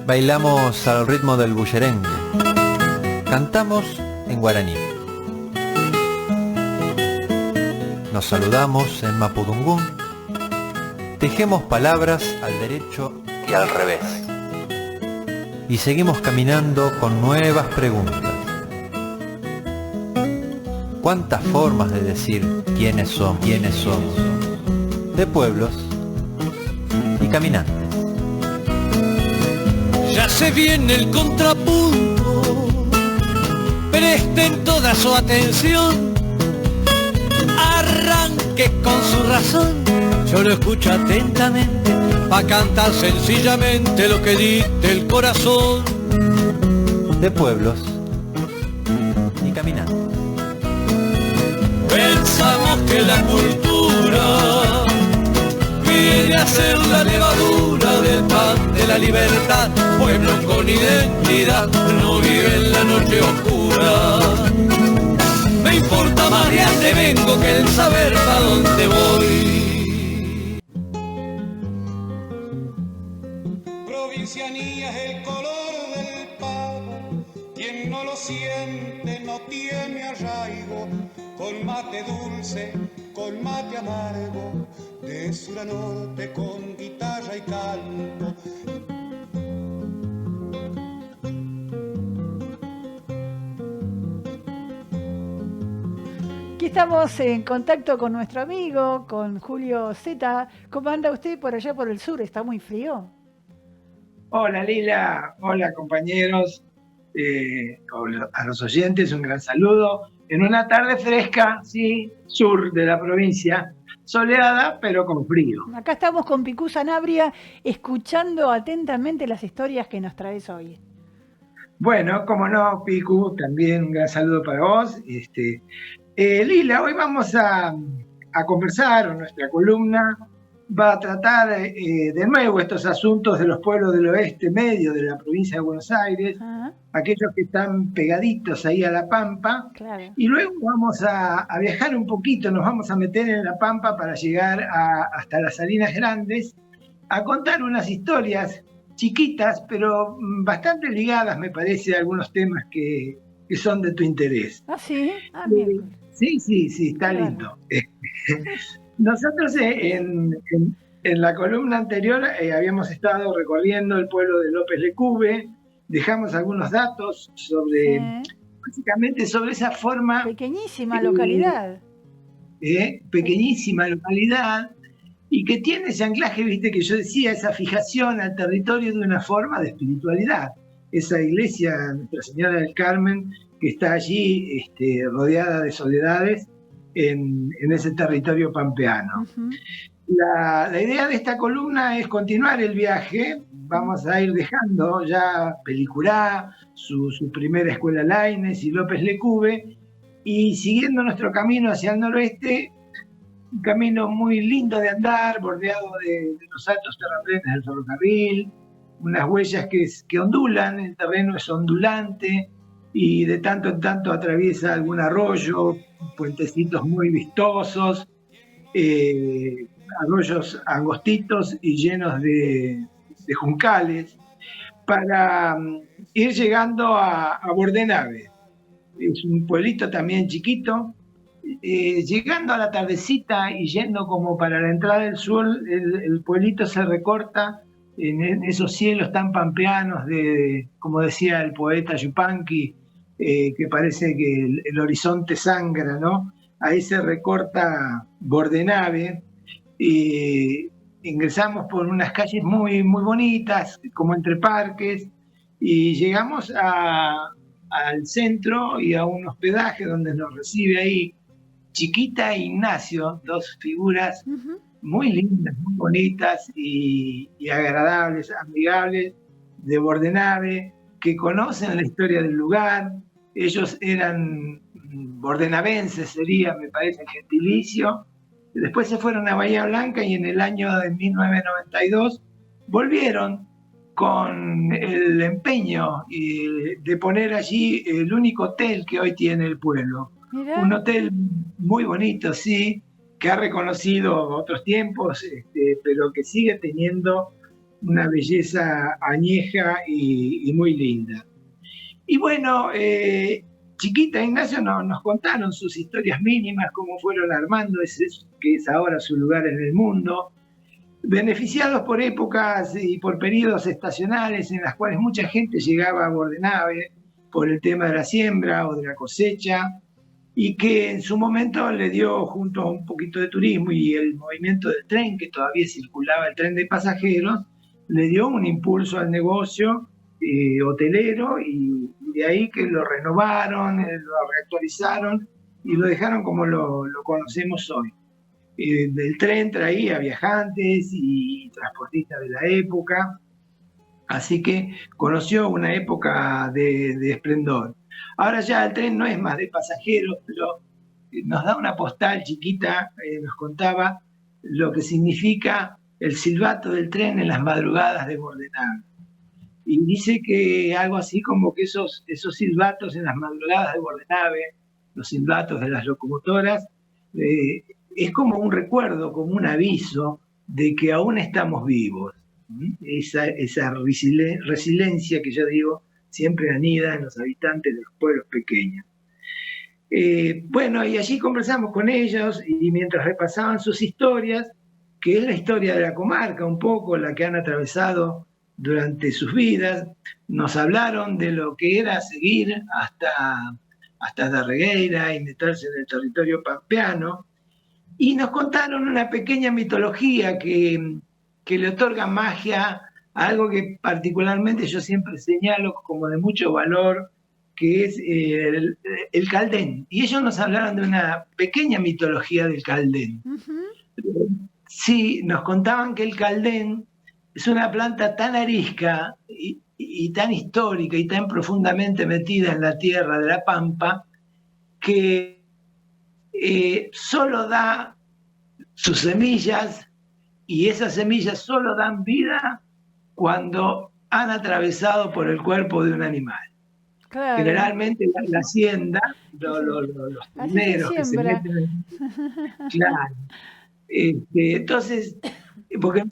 Bailamos al ritmo del bullerengue. Cantamos en guaraní. Nos saludamos en mapudungún. Tejemos palabras al derecho y al revés. Y seguimos caminando con nuevas preguntas. ¿Cuántas formas de decir quiénes son? De pueblos y caminantes. Ya se viene el contrapunto, presten toda su atención. Arranque con su razón, yo lo escucho atentamente, pa' cantar sencillamente lo que dicte el corazón. De pueblos y caminantes. Pensamos que la cultura viene a ser la levadura del pan de la libertad. Pueblo con identidad no vive en la noche oscura. Me importa más de dónde vengo que el saber pa' dónde voy. Provincianía es el color del pavo, quien no lo siente no tiene arraigo. Con mate dulce, con mate amargo, de sur a norte con guitarra y canto. Aquí estamos en contacto con nuestro amigo, con Julio Zeta. ¿Cómo anda usted por allá por el sur? ¿Está muy frío? Hola Lila, hola compañeros, a los oyentes un gran saludo. En una tarde fresca, sí, sur de la provincia, soleada pero con frío. Acá estamos con Picú Sanabria, escuchando atentamente las historias que nos traes hoy. Bueno, como no, Picu, también un gran saludo para vos. Lila, hoy vamos a conversar, o nuestra columna va a tratar de nuevo estos asuntos de los pueblos del oeste medio de la provincia de Buenos Aires, aquellos que están pegaditos ahí a la Pampa, claro. Y luego vamos a viajar un poquito, nos vamos a meter en la Pampa para llegar hasta las Salinas Grandes, a contar unas historias chiquitas, pero bastante ligadas, me parece, a algunos temas que son de tu interés. ¿Ah, sí? Sí, está lindo. Nosotros en la columna anterior habíamos estado recorriendo el pueblo de López Lecube, dejamos algunos datos sobre, básicamente sobre esa forma... Pequeñísima localidad. Pequeñísima localidad, y que tiene ese anclaje, viste, que yo decía, esa fijación al territorio de una forma de espiritualidad. Esa iglesia, Nuestra Señora del Carmen, que está allí rodeada de soledades, en ese territorio pampeano. Uh-huh. La idea de esta columna es continuar el viaje. Vamos a ir dejando ya Peliculá, su primera escuela Laínez y López Lecube, y siguiendo nuestro camino hacia el noroeste, un camino muy lindo de andar, bordeado de los altos terraplenes del ferrocarril, unas huellas que ondulan, el terreno es ondulante, y de tanto en tanto atraviesa algún arroyo, puentecitos muy vistosos, arroyos angostitos y llenos de juncales, para ir llegando a Bordenave. Es un pueblito también chiquito. Llegando a la tardecita y yendo como para la entrada del sur, el pueblito se recorta en esos cielos tan pampeanos como decía el poeta Yupanqui, que parece que el horizonte sangra, ¿no? Ahí se recorta Bordenave, y ingresamos por unas calles muy, muy bonitas, como entre parques, y llegamos al centro y a un hospedaje donde nos recibe ahí Chiquita e Ignacio, dos figuras muy lindas, muy bonitas y agradables, amigables, de Bordenave, que conocen la historia del lugar. Ellos eran bordenavenses, sería, me parece, el gentilicio. Después se fueron a Bahía Blanca y en el año de 1992 volvieron con el empeño de poner allí el único hotel que hoy tiene el pueblo. Mirá. Un hotel muy bonito, sí, que ha reconocido otros tiempos, pero que sigue teniendo una belleza añeja y muy linda. Y bueno, Chiquita e Ignacio nos contaron sus historias mínimas, cómo fueron armando ese que es ahora su lugar en el mundo, beneficiados por épocas y por periodos estacionales en las cuales mucha gente llegaba a Bordenave por el tema de la siembra o de la cosecha, y que en su momento le dio, junto a un poquito de turismo y el movimiento del tren, que todavía circulaba el tren de pasajeros, le dio un impulso al negocio hotelero, y de ahí que lo renovaron, lo reactualizaron y lo dejaron como lo conocemos hoy. El tren traía viajantes y transportistas de la época, así que conoció una época de esplendor. Ahora ya el tren no es más de pasajeros, pero nos da una postal. Chiquita nos contaba lo que significa el silbato del tren en las madrugadas de Bordenave. Y dice que algo así como que esos silbatos en las madrugadas de Bordenave, los silbatos de las locomotoras, es como un recuerdo, como un aviso de que aún estamos vivos. Esa resiliencia que yo digo siempre anida en los habitantes de los pueblos pequeños. Bueno, y allí conversamos con ellos, y mientras repasaban sus historias, que es la historia de la comarca un poco, la que han atravesado durante sus vidas, nos hablaron de lo que era seguir hasta Darregueira y meterse en el territorio pampeano, y nos contaron una pequeña mitología que le otorga magia a algo que particularmente yo siempre señalo como de mucho valor, que es el Caldén. Y ellos nos hablaron de una pequeña mitología del Caldén. Sí, nos contaban que el Caldén es una planta tan arisca y tan histórica y tan profundamente metida en la tierra de la Pampa, que solo da sus semillas, y esas semillas solo dan vida cuando han atravesado por el cuerpo de un animal. Claro. Generalmente la hacienda, los primeros que se meten. Claro. Entonces, porque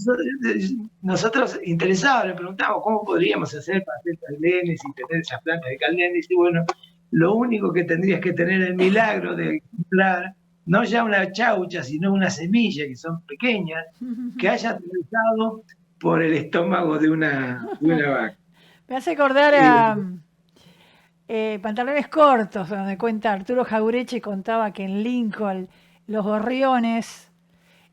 nosotros interesados le preguntamos cómo podríamos hacer para hacer caldenes y tener esas plantas de caldenes, y bueno, lo único que tendrías que tener el milagro de comprar no ya una chaucha, sino una semilla, que son pequeñas, que haya atravesado por el estómago de una vaca. Me hace acordar a Pantalones Cortos, donde cuenta Arturo Jaureche, contaba que en Lincoln los gorriones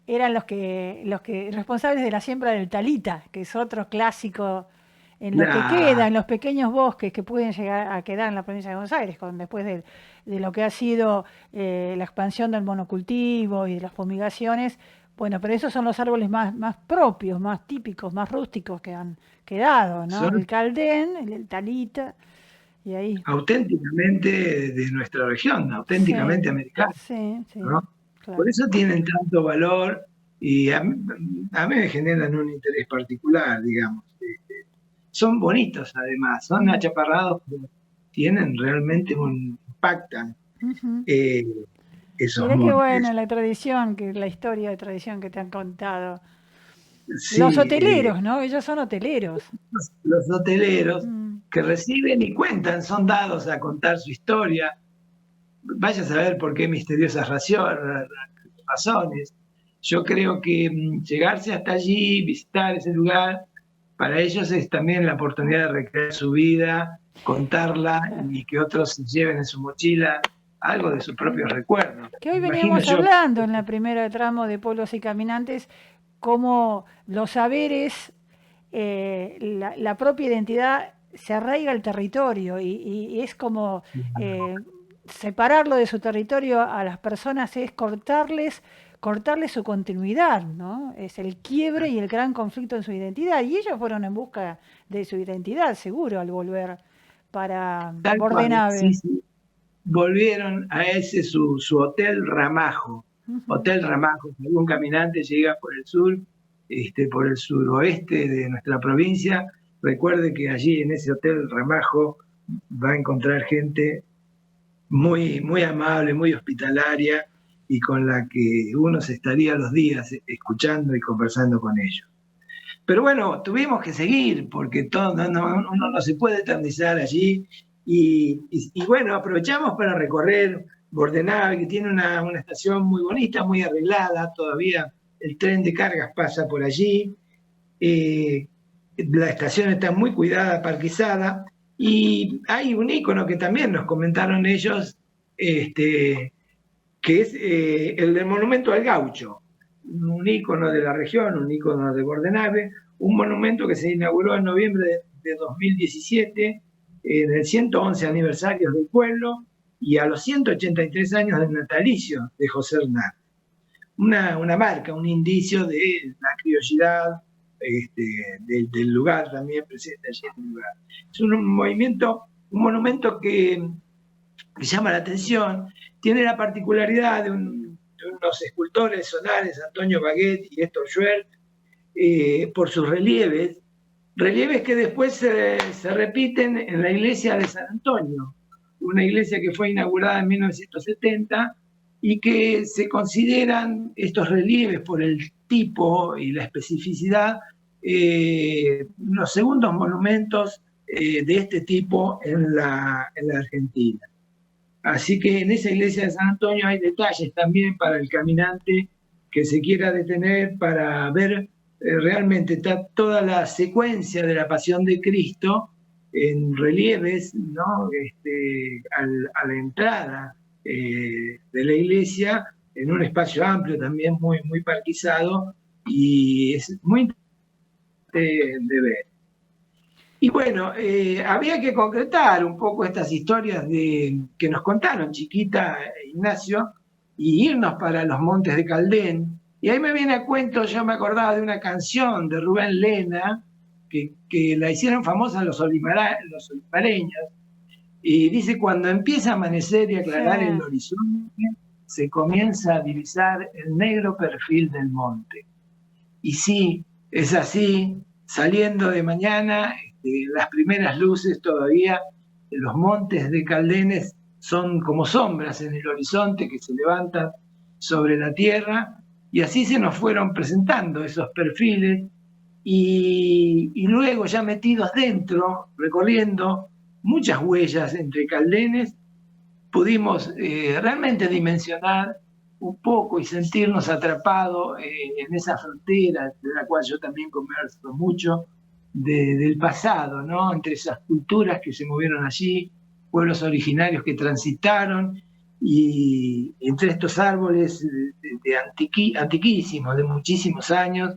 eran los que responsables de la siembra del talita, que es otro clásico en lo que queda, en los pequeños bosques que pueden llegar a quedar en la provincia de Buenos Aires, después de lo que ha sido la expansión del monocultivo y de las fumigaciones. Bueno, pero esos son los árboles más propios, más típicos, más rústicos que han quedado, ¿no? El Caldén, el talita, y ahí. Auténticamente de nuestra región, auténticamente americana. Sí, sí. ¿No? Claro. Por eso tienen tanto valor, y a mí me generan un interés particular, digamos. Son bonitos además, son achaparrados, pero tienen realmente impactan. Esos Mirá montes. qué bueno la tradición, la historia de tradición que te han contado. Sí, los hoteleros, ¿no? Ellos son hoteleros. Los hoteleros que reciben y cuentan, son dados a contar su historia. Vaya a saber por qué misteriosas razones. Yo creo que llegarse hasta allí, visitar ese lugar, para ellos es también la oportunidad de recrear su vida, contarla, y que otros se lleven en su mochila algo de sus propios recuerdos. Que hoy veníamos hablando en la primera tramo de Pueblos y Caminantes, cómo los saberes, la propia identidad se arraiga al territorio, y es como separarlo de su territorio a las personas es cortarles su continuidad, ¿no? Es el quiebre y el gran conflicto en su identidad, y ellos fueron en busca de su identidad, seguro, al volver para Bordenave. Sí, sí. Volvieron a ese su Hotel Ramajo. Hotel Ramajo. Si algún caminante llega por el sur, por el suroeste de nuestra provincia, recuerde que allí en ese Hotel Ramajo va a encontrar gente muy, muy amable, muy hospitalaria, y con la que uno se estaría los días escuchando y conversando con ellos. Pero bueno, tuvimos que seguir porque todo, uno no se puede eternizar allí y bueno, aprovechamos para recorrer Bordenave, que tiene una estación muy bonita, muy arreglada, todavía el tren de cargas pasa por allí, la estación está muy cuidada, parquizada, y hay un ícono que también nos comentaron ellos, que es el del monumento al gaucho, un ícono de la región, un ícono de Bordenave, un monumento que se inauguró en noviembre de 2017, en el 111 aniversario del pueblo y a los 183 años del natalicio de José Hernández. Una marca, un indicio de la criollidad del lugar también presente allí en el lugar. Es un monumento que llama la atención, tiene la particularidad de unos escultores solares, Antonio Baguet y Héctor Schwertz, por sus relieves que después se repiten en la iglesia de San Antonio, una iglesia que fue inaugurada en 1970 y que se consideran estos relieves por el tipo y la especificidad los segundos monumentos de este tipo en la Argentina. Así que en esa iglesia de San Antonio hay detalles también para el caminante que se quiera detener para ver realmente toda la secuencia de la pasión de Cristo en relieves, ¿no? A la entrada de la iglesia, en un espacio amplio también muy, muy parquizado, y es muy interesante de ver. Y bueno, había que concretar un poco estas historias que nos contaron Chiquita e Ignacio y irnos para los Montes de Caldén. Y ahí me viene a cuento, yo me acordaba de una canción de Rubén Lena que la hicieron famosa los olivareños, y dice: cuando empieza a amanecer y aclarar el horizonte, se comienza a divisar el negro perfil del monte. Y sí, es así, saliendo de mañana, las primeras luces todavía de los Montes de Caldenes son como sombras en el horizonte que se levantan sobre la tierra, y así se nos fueron presentando esos perfiles, y luego ya metidos dentro, recorriendo muchas huellas entre Caldenes, pudimos realmente dimensionar un poco y sentirnos atrapados en esa frontera de la cual yo también converso mucho, del pasado, ¿no? Entre esas culturas que se movieron allí, pueblos originarios que transitaron, y entre estos árboles antiquísimos, de muchísimos años,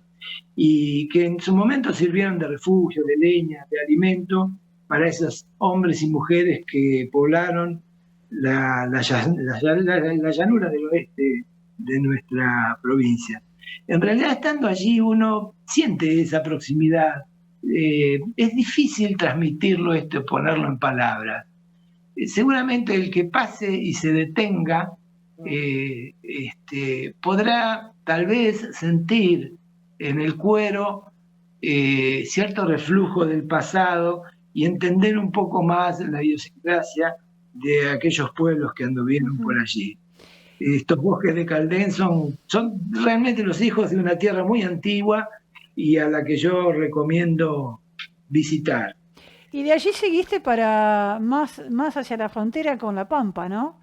y que en su momento sirvieron de refugio, de leña, de alimento para esos hombres y mujeres que poblaron la llanura del oeste de nuestra provincia. En realidad, estando allí, uno siente esa proximidad. Es difícil transmitirlo ponerlo en palabras. Seguramente el que pase y se detenga podrá tal vez sentir en el cuero cierto reflujo del pasado y entender un poco más la idiosincrasia de aquellos pueblos que anduvieron por allí. Estos bosques de Caldén son realmente los hijos de una tierra muy antigua y a la que yo recomiendo visitar. Y de allí seguiste para más hacia la frontera con La Pampa, ¿no?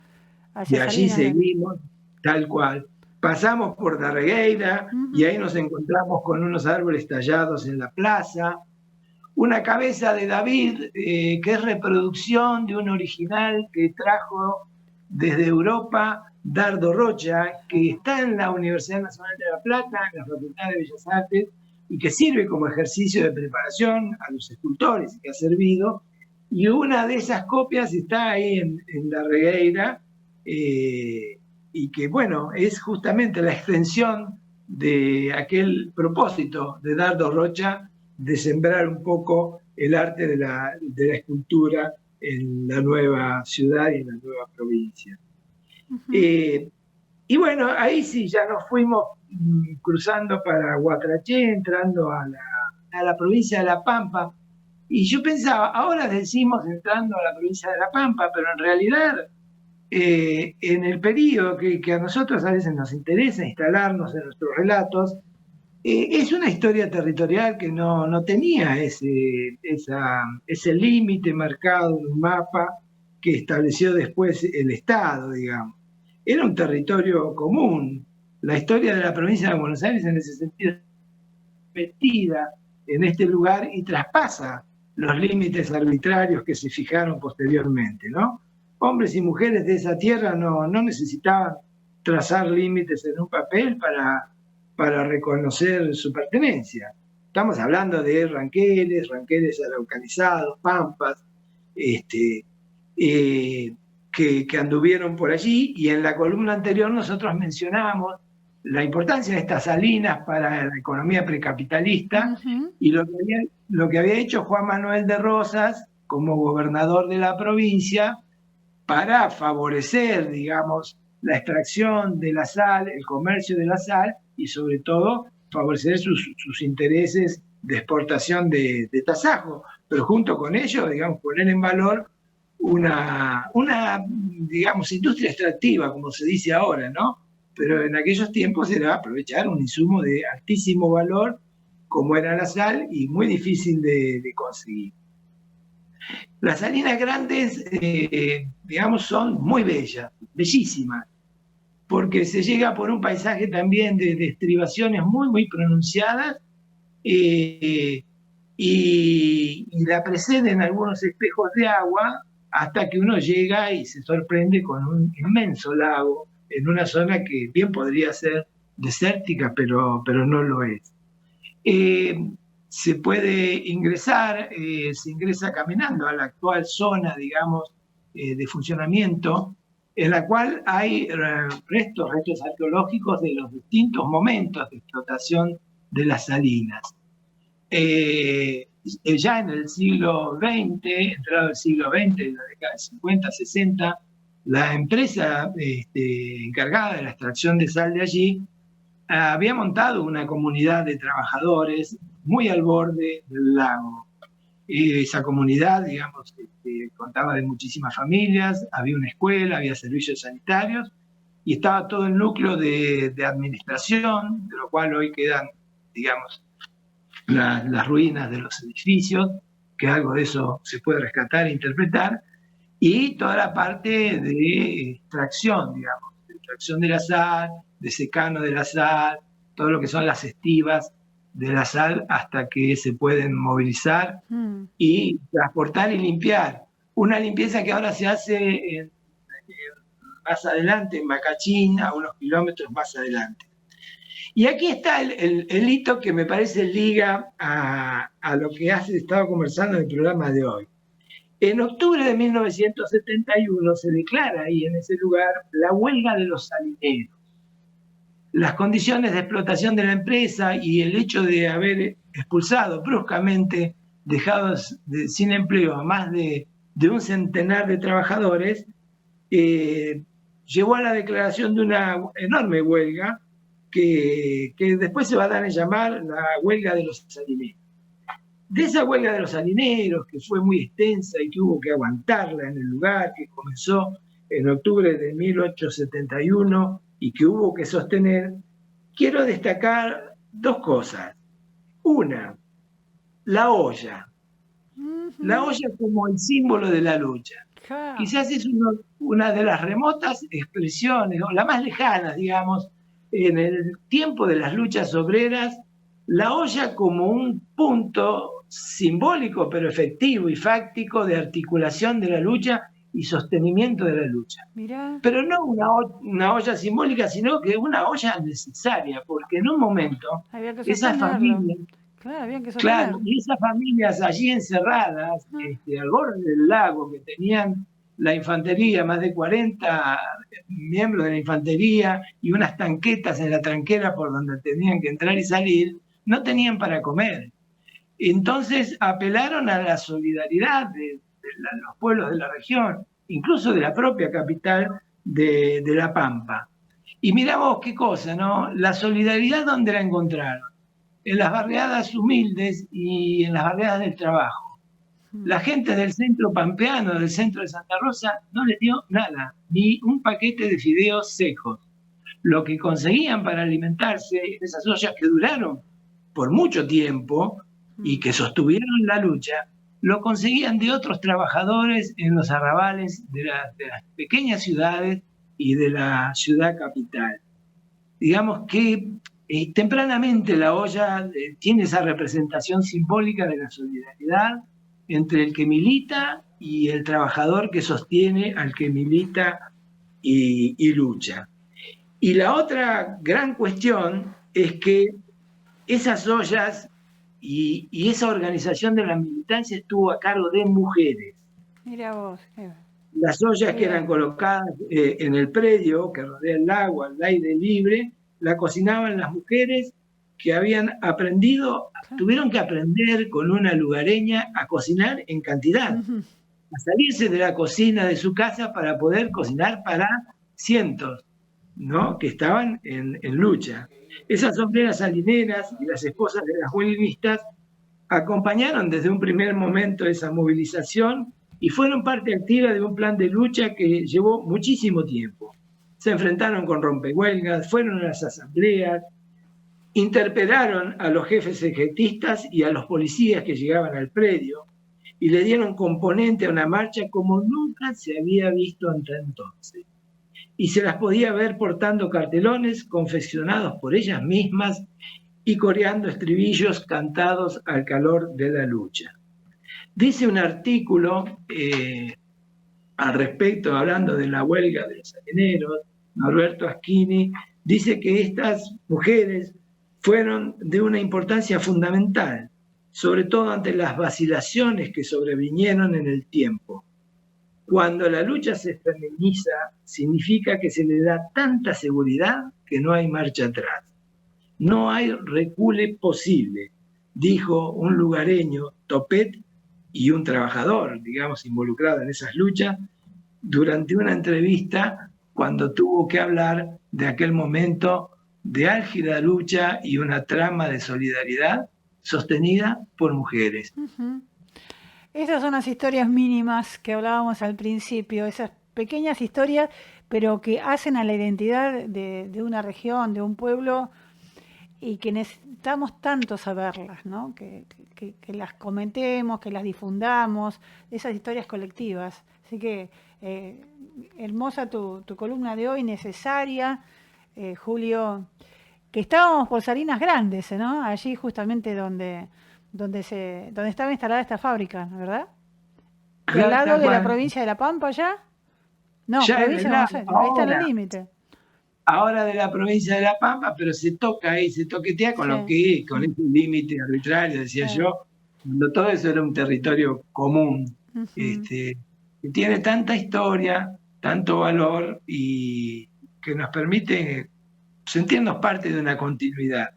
De allí seguimos, tal cual. Pasamos por Darregueira y ahí nos encontramos con unos árboles tallados en la plaza, una cabeza de David que es reproducción de un original que trajo desde Europa Dardo Rocha, que está en la Universidad Nacional de La Plata, en la Facultad de Bellas Artes, y que sirve como ejercicio de preparación a los escultores y que ha servido. Y una de esas copias está ahí en Darregueira, y que, bueno, es justamente la extensión de aquel propósito de Dardo Rocha de sembrar un poco el arte de la escultura en la nueva ciudad y en la nueva provincia. Y bueno, ahí sí, ya nos fuimos cruzando para Huatraché, entrando a la provincia de La Pampa, y yo pensaba, ahora decimos entrando a la provincia de La Pampa, pero en realidad en el periodo que a nosotros a veces nos interesa instalarnos en nuestros relatos, es una historia territorial que no tenía ese límite marcado en un mapa que estableció después el Estado, digamos. Era un territorio común. La historia de la provincia de Buenos Aires en ese sentido es metida en este lugar y traspasa los límites arbitrarios que se fijaron posteriormente, ¿no? Hombres y mujeres de esa tierra no necesitaban trazar límites en un papel para reconocer su pertenencia. Estamos hablando de ranqueles araucanizados, pampas, que anduvieron por allí, y en la columna anterior nosotros mencionamos la importancia de estas salinas para la economía precapitalista, y lo que había hecho Juan Manuel de Rosas como gobernador de la provincia para favorecer, digamos, la extracción de la sal, el comercio de la sal, y sobre todo favorecer sus intereses de exportación de tasajo, pero junto con ello, digamos, poner en valor una digamos, industria extractiva, como se dice ahora, ¿no? Pero en aquellos tiempos era aprovechar un insumo de altísimo valor, como era la sal, y muy difícil de conseguir. Las salinas grandes, digamos, son muy bellas, bellísimas, porque se llega por un paisaje también de estribaciones muy, muy pronunciadas, y la preceden algunos espejos de agua, hasta que uno llega y se sorprende con un inmenso lago en una zona que bien podría ser desértica, pero no lo es. Se puede ingresar, se ingresa caminando a la actual zona, digamos, de funcionamiento, en la cual hay restos arqueológicos de los distintos momentos de explotación de las salinas. Ya en el siglo XX, entrado el siglo XX, en la década de 50, 60, la empresa encargada de la extracción de sal de allí había montado una comunidad de trabajadores muy al borde del lago. Esa comunidad, digamos, contaba de muchísimas familias, había una escuela, había servicios sanitarios, y estaba todo el núcleo de administración, de lo cual hoy quedan, digamos, las ruinas de los edificios, que algo de eso se puede rescatar e interpretar, y toda la parte de extracción, digamos, de extracción de la sal, de secano de la sal, todo lo que son las estivas de la sal hasta que se pueden movilizar y transportar y limpiar. Una limpieza que ahora se hace más adelante, en Macachín, a unos kilómetros más adelante. Y aquí está el hito que me parece liga a lo que has estado conversando en el programa de hoy. En octubre de 1971 se declara ahí en ese lugar la huelga de los salineros. Las condiciones de explotación de la empresa y el hecho de haber expulsado bruscamente, dejados sin empleo a más de un centenar de trabajadores, llevó a la declaración de una enorme huelga que después se va a dar a llamar la huelga de los salineros. De esa huelga de los salineros, que fue muy extensa y que hubo que aguantarla en el lugar, que comenzó en octubre de 1871 y que hubo que sostener, quiero destacar dos cosas. Una, la olla. La olla como el símbolo de la lucha. Quizás es una de las remotas expresiones, o la más lejana, digamos, en el tiempo de las luchas obreras, la olla como un punto simbólico, pero efectivo y fáctico de articulación de la lucha y sostenimiento de la lucha. Mirá. Pero no una olla simbólica, sino que una olla necesaria, porque en un momento esas familias, claro, y esas familias allí encerradas, al borde del lago, que tenían la infantería, más de 40 miembros de la infantería y unas tanquetas en la tranquera por donde tenían que entrar y salir, no tenían para comer. Entonces apelaron a la solidaridad de los pueblos de la región, incluso de la propia capital de La Pampa. Y miramos qué cosa, ¿no? La solidaridad, ¿dónde la encontraron? En las barriadas humildes y en las barriadas del trabajo. La gente del centro pampeano, del centro de Santa Rosa, no les dio nada, ni un paquete de fideos secos. Lo que conseguían para alimentarse, esas ollas que duraron por mucho tiempo y que sostuvieron la lucha, lo conseguían de otros trabajadores en los arrabales de las pequeñas ciudades y de la ciudad capital. Digamos que tempranamente la olla tiene esa representación simbólica de la solidaridad entre el que milita y el trabajador que sostiene al que milita y lucha. Y la otra gran cuestión es que esas ollas y esa organización de la militancia estuvo a cargo de mujeres. Mira vos. Las ollas que eran colocadas en el predio que rodea el lago, al aire libre, la cocinaban las mujeres que habían aprendido, tuvieron que aprender con una lugareña a cocinar en cantidad, a salirse de la cocina de su casa para poder cocinar para cientos, ¿no?, que estaban en lucha. Esas obreras salineras y las esposas de las huelguistas acompañaron desde un primer momento esa movilización y fueron parte activa de un plan de lucha que llevó muchísimo tiempo. Se enfrentaron con rompehuelgas, fueron a las asambleas, interpelaron a los jefes ejetistas y a los policías que llegaban al predio y le dieron componente a una marcha como nunca se había visto hasta entonces. Y se las podía ver portando cartelones confeccionados por ellas mismas y coreando estribillos cantados al calor de la lucha. Dice un artículo al respecto, hablando de la huelga de los salineros, Norberto Aschini, dice que estas mujeres fueron de una importancia fundamental, sobre todo ante las vacilaciones que sobrevinieron en el tiempo. Cuando la lucha se feminiza, significa que se le da tanta seguridad que no hay marcha atrás. No hay recule posible, dijo un lugareño, Topet, y un trabajador, digamos, involucrado en esas luchas, durante una entrevista cuando tuvo que hablar de aquel momento de álgida lucha y una trama de solidaridad sostenida por mujeres. Esas son las historias mínimas que hablábamos al principio, esas pequeñas historias, pero que hacen a la identidad de una región, de un pueblo, y que necesitamos tanto saberlas, ¿no? Que las comentemos, que las difundamos, esas historias colectivas. Así que hermosa tu columna de hoy, necesaria, Julio, que estábamos por Salinas Grandes, ¿no? Allí justamente donde estaba instalada esta fábrica, ¿verdad? ¿Al lado de la provincia de La Pampa ya? No, ya provincia de Buenos Aires, ahí está el límite. Ahora de la provincia de La Pampa, pero se toca ahí, se toquetea con lo que con ese límite arbitrario, decía yo, cuando todo eso era un territorio común, que tiene tanta historia, tanto valor y que nos permite sentirnos parte de una continuidad.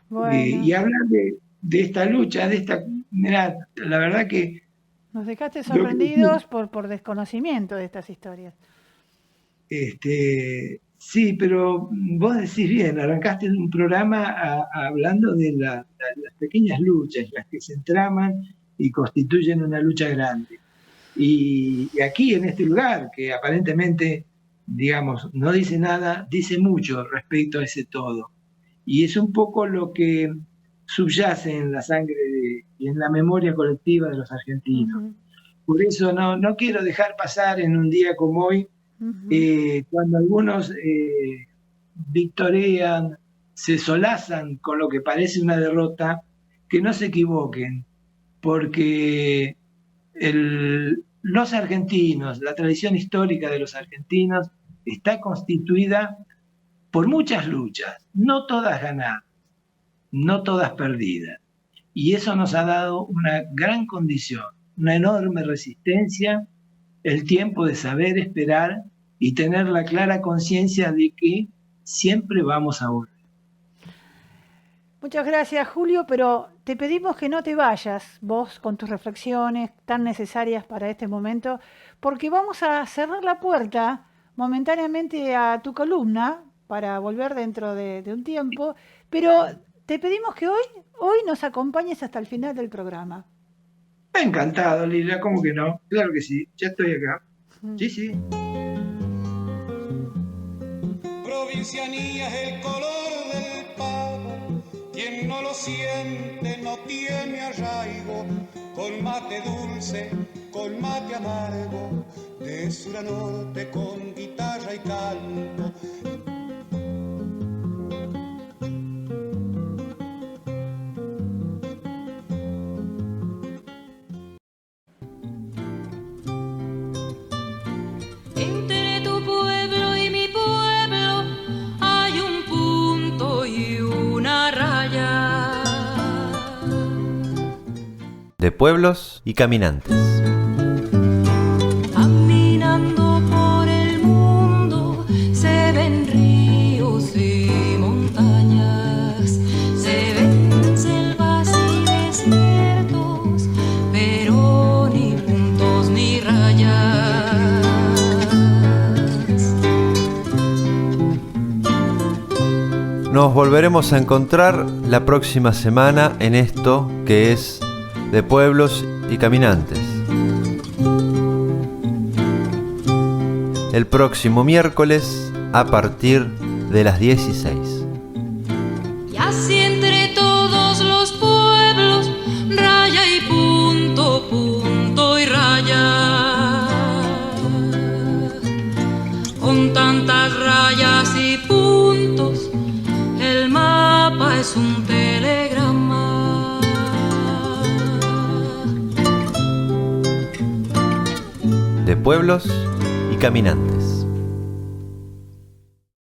Bueno. Y hablar de esta lucha, mirá, la verdad que... Nos dejaste sorprendidos por desconocimiento de estas historias. Sí, pero vos decís bien, arrancaste un programa hablando de las pequeñas luchas, las que se entraman y constituyen una lucha grande. Y aquí, en este lugar, que aparentemente, digamos, no dice nada, dice mucho respecto a ese todo. Y es un poco lo que subyace en la sangre y en la memoria colectiva de los argentinos. Por eso no quiero dejar pasar en un día como hoy, cuando algunos victorean, se solazan con lo que parece una derrota, que no se equivoquen, porque los argentinos, la tradición histórica de los argentinos está constituida por muchas luchas, no todas ganadas, no todas perdidas. Y eso nos ha dado una gran condición, una enorme resistencia, el tiempo de saber esperar y tener la clara conciencia de que siempre vamos a volver. Muchas gracias, Julio, pero te pedimos que no te vayas, vos con tus reflexiones tan necesarias para este momento, porque vamos a cerrar la puerta momentáneamente a tu columna para volver dentro de un tiempo, pero te pedimos que hoy nos acompañes hasta el final del programa. Encantado, Lila, ¿cómo que no? Claro que sí, ya estoy acá. Sí, sí. Provincianía es el color del pavo, quien no lo siente no tiene arraigo, con mate dulce, con mate amargo, de sur a norte con guitarra y canto. Entre tu pueblo y mi pueblo hay un punto y una raya. De pueblos y caminantes. Caminando por el mundo se ven ríos y montañas, se ven selvas y desiertos, pero ni puntos ni rayas. Nos volveremos a encontrar la próxima semana en esto que es De Pueblos y Caminantes. El próximo miércoles a partir de las 16. Y así entre todos los pueblos, raya y punto, punto y raya. Con tantas rayas y puntos, el mapa es un telegrama. De Pueblos y Caminantes.